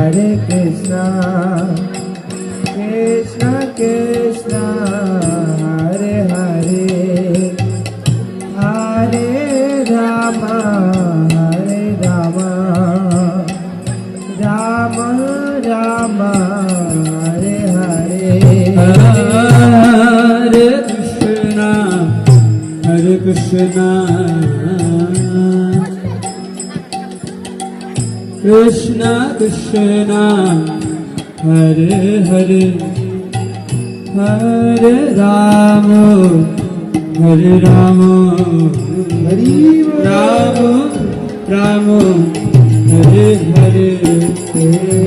Hare Krishna, Krishna Krishna, Hare Hare, Hare Rama, Hare Rama, Rama Rama, Hare Hare. Hare Krishna, Hare Krishna, Krishna Krishna, Hare Hare, Hare Rama, Hare Rama, Rama Rama, Hare Hare.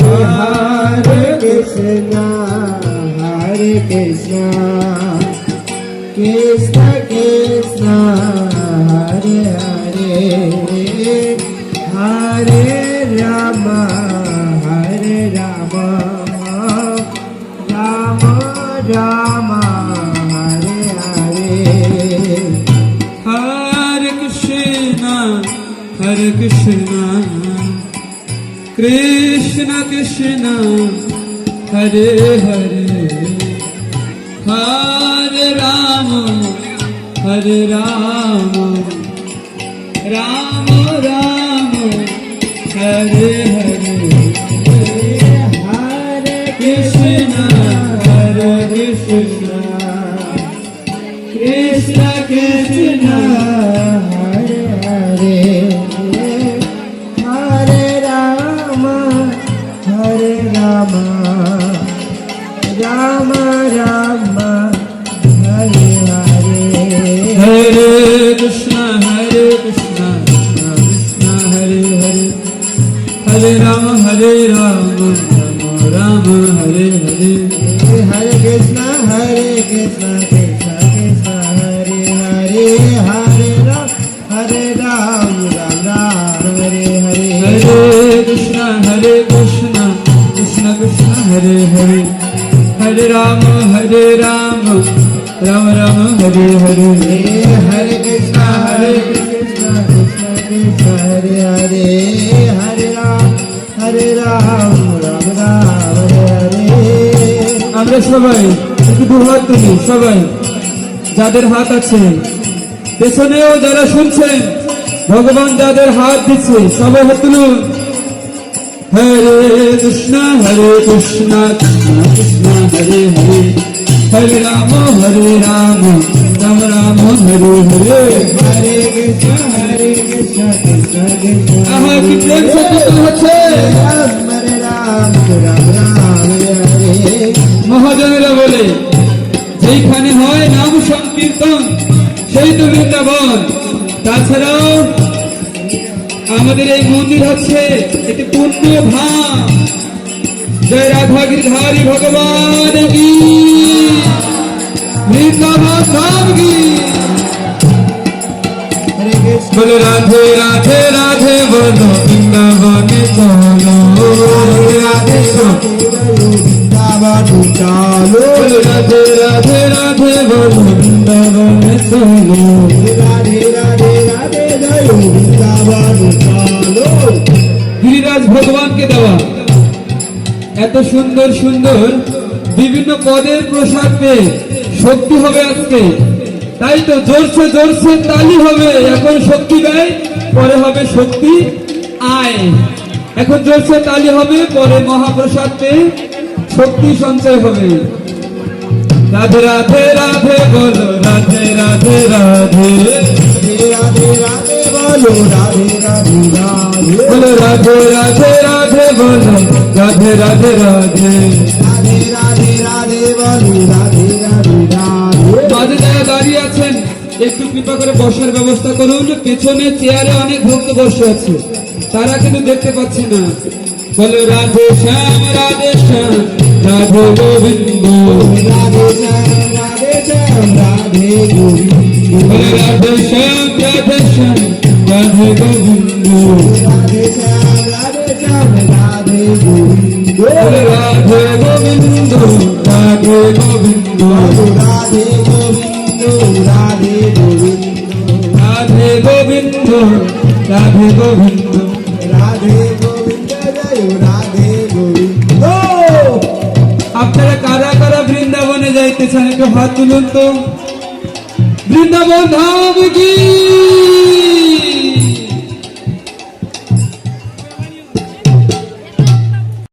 Hare Krishna, Hare Krishna, Krishna Krishna, Hare Hare, Hare Rama, Hare Rama, Rama Rama, Hare Hare. Hare Krishna, Hare Krishna, Krishna Krishna, Hare Hare, Hare Rama, Hare Rama, Rama Rama, Hare Hare. Hare Krishna, Hare Krishna, Krishna Krishna, Hare Hare, Hare Rama, Hare Rama, Rama Rama, Hare Hare. Hare Krishna, Hare Krishna, Krishna Krishna, Hare Hare, Hare Rama, Hare Rama, Rama Rama, Hare Hare. Hare Krishna, Hare Krishna, Krishna Krishna, Hare Hare, Hare Ram, Hare Ram, Ram Ram, Hare Hare. Hare Krishna, Hare Krishna, Krishna Krishna, Hare Hare, Hare Rama, Hare Rama, Rama Rama, Hare Hare. Hare Krishna, Hare Krishna, Krishna Krishna, Hare Hare, Hare Ram, Ram Ram, Hare Hare. আমরা সবাই একটু দুহাত তুলি, সবাই যাদের হাত আছে, পেছনেও যারা শুনছেন, ভগবান যাদের হাত দিচ্ছে সবাই হাত তুলুন। হরে কৃষ্ণ, কৃষ্ণ কৃষ্ণ, হরে হরে, হরে Ram, Ram Ram, Hare Hare. Hare Krishna, Krishna Krishna, আহা কি প্রেম সে কীর্তন হচ্ছে। Hare Ram, Ram Ram, Hare Hare. মহাজনেরা বলে যেইখানে হয় নাম সংকীর্তন সেই তো বৃন্দাবন। তাছাড়াও আমাদের এই মন্দির হচ্ছে একটি পূর্ণ ধাম। জয় রাধা গিরধারী ভগবান কি, বৃন্দাবন ধাম কি। Hare Krishna, বলো রাধে রাধে রাধে, বলো বৃন্দাবনে চলো। Radhe Vrindavan chalo. বলো রাধে রাধে রাধে, বলো বৃন্দাবনে চলো। Radhe Radhe Radhe Jayo Vrindavan chalo. Giriraj ভগবানকে দেওয়া এত সুন্দর সুন্দর বিভিন্ন পদের প্রসাদ পেয়ে শক্তি হবে আজকে। তাই তো জোরসে জোরসে তালি হবে। এখন শক্তি দেয়, পরে হবে শক্তি আয়। এখন জোরসে তালি হবে, পরে মহাপ্রসাদ পেয়ে শক্তি সঞ্চয় হবে। রাধে রাধে রাধে, বলো Radhe Radhe Radhe. Radhe Radhe bolo Radhe Radhe Radhe. বলো রাধে রাধে রাধে, বলো Radhe Radhe Radhe. Radhe Radhe Radhe bolo Radhe Radhe Radhe. মাঝে যারা দাঁড়িয়ে আছেন একটু কৃপা করে বসার ব্যবস্থা করুন। পেছনে চেয়ারে অনেক ভক্ত বসে আছে, তারা কিন্তু দেখতে পাচ্ছে না। বলো রাধে শ্যাম, রাধে শ্যাম, Radhe Govinda. Radhe Shyam Radhe Shyam Radhe Govind. বলো রাধে শ্যাম, রাধে শ্যাম, Radhe Govinda. Radhe Shyam Radhe Shyam Radhe Govind. বলো Radhe Govinda, Radhe Govinda. Radhe Govind Radhe Govind. Radhe Govinda, Radhe Govinda. Radhe Govind Jayo Radhe Govind. কারা বৃন্দাবনে যাইতে চান একটু হাত তুলুন তো। বৃন্দাবন ধাম কি